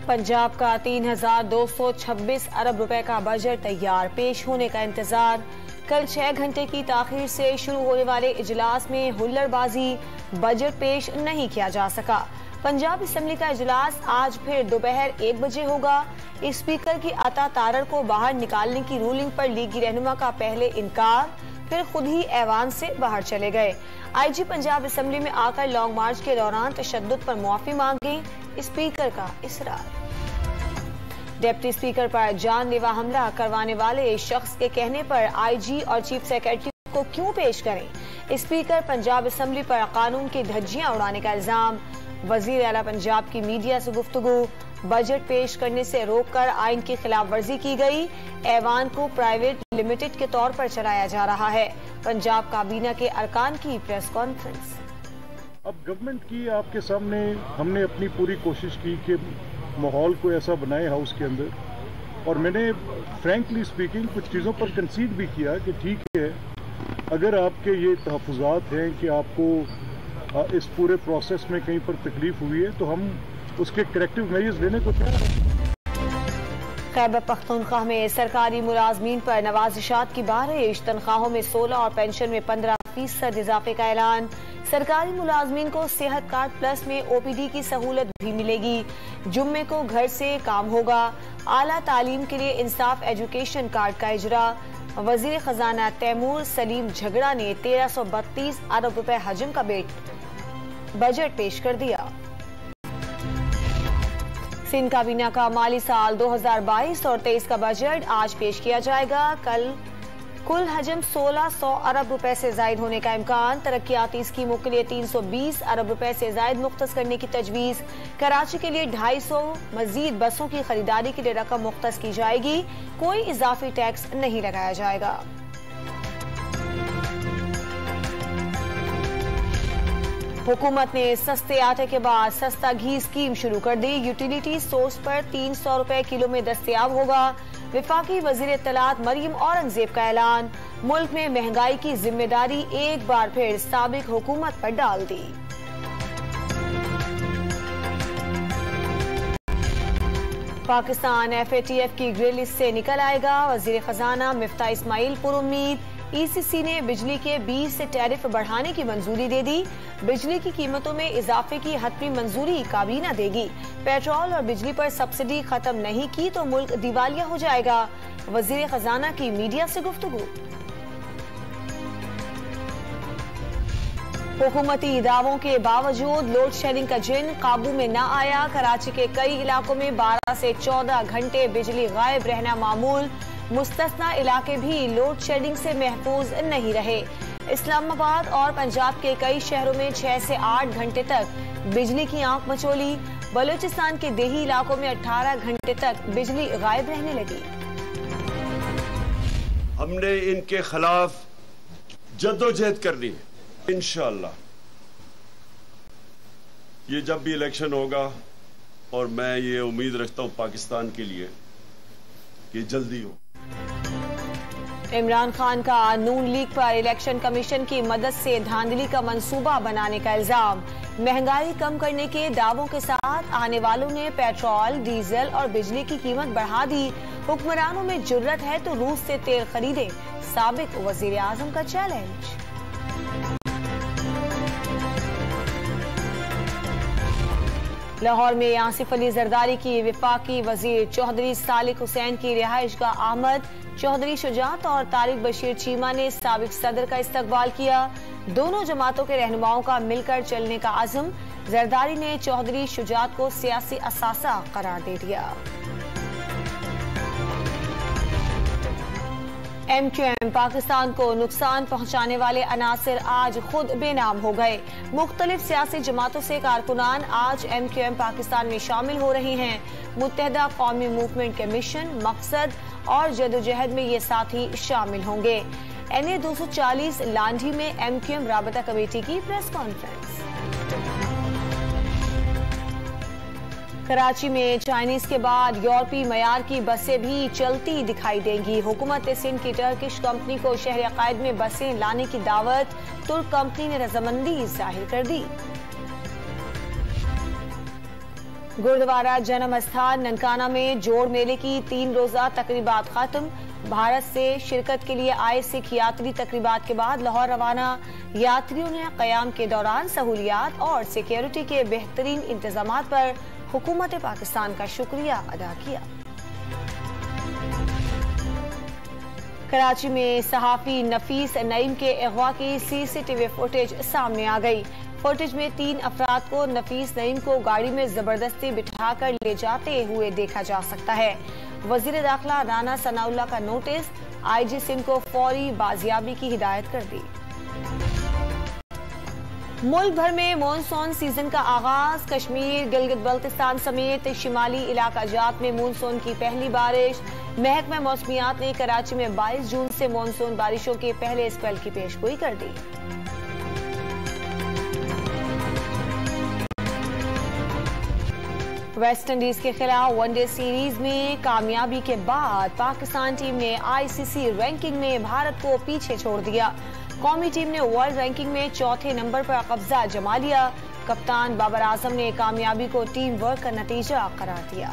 पंजाब का 3,226 अरब रुपए का बजट तैयार, पेश होने का इंतजार। कल 6 घंटे की ताखीर से शुरू होने वाले इजलास में हुल्लड़बाजी, बजट पेश नहीं किया जा सका। पंजाब असेंबली का इजलास आज फिर दोपहर 1 बजे होगा। स्पीकर की अता तारर को बाहर निकालने की रूलिंग पर लीगी रहनुमा का पहले इनकार, फिर खुद ही ऐवान से बाहर चले गए। IG पंजाब असेंबली में आकर लॉन्ग मार्च के दौरान तशद्दुद पर मुआफी मांगे, स्पीकर का इसरार। डिप्टी स्पीकर पर जानलेवा हमला करवाने वाले शख्स के कहने पर IG और चीफ सेक्रेटरी को क्यों पेश करें? स्पीकर पंजाब असेंबली पर कानून की धज्जियां उड़ाने का इल्जाम। वजीर आला पंजाब की मीडिया से गुफ्तगू, बजट पेश करने से रोककर आइन की खिलाफ वर्जी की गई। ऐवान को प्राइवेट लिमिटेड के तौर पर चलाया जा रहा है। पंजाब काबीना के अरकान की प्रेस कॉन्फ्रेंस। अब गवर्नमेंट की आपके सामने हमने अपनी पूरी कोशिश की कि माहौल को ऐसा बनाए हाउस के अंदर, और मैंने फ्रैंकली स्पीकिंग कुछ चीज़ों पर कंसीड भी किया कि ठीक है, अगर आपके ये तहफ़्फ़ुज़ात हैं कि आपको इस पूरे प्रोसेस में कहीं पर तकलीफ हुई है तो हम उसके करेक्टिव मेजर्स लेने को तैयार हैं। खैबर पख्तूनख्वा में सरकारी मुलाजमीन पर नवाजिशात की बारिश, तनख्वाहों में 16 और पेंशन में 15% इजाफे का ऐलान। सरकारी मुलाजमीन को सेहत कार्ड प्लस में OPD की सहूलत भी मिलेगी। जुम्मे को घर से काम होगा। आला तालीम के लिए इंसाफ एजुकेशन कार्ड का इजरा। वजीर खजाना तैमूर सलीम झगड़ा ने 1332 अरब रुपए हजम का बजट पेश कर दिया। सिंध काबीना का माली साल 2022 और 23 का बजट आज पेश किया जाएगा। कल कुल हजम 1600 अरब रुपए से जायद होने का इम्कान। तरक्याती स्कीमों के लिए 320 अरब रुपए से जायद मुख्तस करने की तजवीज। कराची के लिए 250 मजीद बसों की खरीदारी के लिए रकम मुख्तस की जाएगी। कोई इजाफी टैक्स नहीं लगाया जाएगा। हुकूमत ने सस्ते आटे के बाद सस्ता घी स्कीम शुरू कर दी। यूटिलिटी सोर्स पर 300 रुपए किलो में दस्तयाब होगा। विफाकी वजीर इत्तलात मरियम औरंगजेब का ऐलान। मुल्क में महंगाई की जिम्मेदारी एक बार फिर साबिक हुकूमत पर डाल दी। पाकिस्तान FATF की ग्रे लिस्ट से निकल आएगा। वजीर खजाना मिफ्ता इस्माइल पुरुम्मीद। ECC ने बिजली के 20 से टैरिफ बढ़ाने की मंजूरी दे दी। बिजली की कीमतों में इजाफे की हतमी मंजूरी काबीना देगी। पेट्रोल और बिजली पर सब्सिडी खत्म नहीं की तो मुल्क दिवालिया हो जाएगा। वजीर खजाना की मीडिया से गुफ्तगू। हुकूमती दावों के बावजूद लोड शेडिंग का जिन काबू में न आया। कराची के कई इलाकों में 12 से 14 घंटे बिजली गायब रहना मामूल। मुस्तस्ना इलाके भी लोड शेडिंग से महफूज नहीं रहे। इस्लामाबाद और पंजाब के कई शहरों में 6 से 8 घंटे तक बिजली की आंख मचोली। बलूचिस्तान के देही इलाकों में 18 घंटे तक बिजली गायब रहने लगी। हमने इनके खिलाफ जद्दोजहद करनी है। इंशाअल्लाह ये जब भी इलेक्शन होगा, और मैं ये उम्मीद रखता हूं पाकिस्तान के लिए कि जल्दी हो। इमरान खान का नून लीग पर इलेक्शन कमीशन की मदद से धांधली का मंसूबा बनाने का इल्जाम। महंगाई कम करने के दावों के साथ आने वालों ने पेट्रोल, डीजल और बिजली की कीमत बढ़ा दी। हुक्मरानों में जुर्रत है तो रूस से तेल खरीदे, साबिक वजीर आजम का चैलेंज। लाहौर में आसिफ अली जरदारी की विफाकी वजीर चौधरी सालिक हुसैन की रिहाइशगाह आमद। चौधरी शुजात और तारिक बशीर चीमा ने साबिक सदर का इस्तकबाल किया। दोनों जमातों के रहनुमाओं का मिलकर चलने का आज़म। जरदारी ने चौधरी शुजात को सियासी असासा करार दे दिया। MQM पाकिस्तान को नुकसान पहुंचाने वाले अनासिर आज खुद बेनाम हो गए। मुख्तलिफ सियासी जमातों से कारकुनान आज MQM पाकिस्तान में शामिल हो रहे हैं। मुत्तहदा कौमी मूवमेंट के मिशन, मकसद और जदोजहद में ये साथी शामिल होंगे। NA 240 लांढी में MQM राबता कमेटी की प्रेस कॉन्फ्रेंस। कराची में चाइनीज के बाद यूरोपीय मयार की बसें भी चलती दिखाई देंगी। हुकूमत सिंध की टर्किश कंपनी को शहर अकायद में बसें लाने की दावत, तुर्क कंपनी ने रजामंदी जाहिर कर दी। गुरुद्वारा जन्म स्थान ननकाना में जोड़ मेले की 3 रोजा तकरीबात खत्म। भारत से शिरकत के लिए आए सिख यात्री तकरीबात के बाद लाहौर रवाना। यात्रियों ने क़याम के दौरान सहूलियात और सिक्योरिटी के बेहतरीन इंतजामात पर हुकूमत पाकिस्तान का शुक्रिया अदा किया। कराची में सहाफी नफीस नईम के अगवा की सीसीटीवी फुटेज सामने आ गई। फुटेज में 3 अफराद को नफीस नईम को गाड़ी में जबरदस्ती बिठाकर ले जाते हुए देखा जा सकता है। वजीर दाखिला राना सनाउल्लाह का नोटिस, आईजी सिंध को फौरी बाजियाबी की हिदायत कर दी। मुल्क भर में मानसून सीजन का आगाज। कश्मीर, गिलगित बल्तिस्तान समेत शिमाली इलाका जात में मानसून की पहली बारिश। महकमा मौसमियात ने कराची में 22 जून से मानसून बारिशों के पहले स्पेल की पेशगोई कर दी। वेस्ट इंडीज के खिलाफ वनडे सीरीज में कामयाबी के बाद पाकिस्तान टीम ने आईसीसी रैंकिंग में भारत को पीछे छोड़ दिया। कौमी टीम ने वर्ल्ड रैंकिंग में 4थे नंबर पर कब्जा जमा लिया। कप्तान बाबर आजम ने कामयाबी को टीम वर्क का नतीजा करार दिया।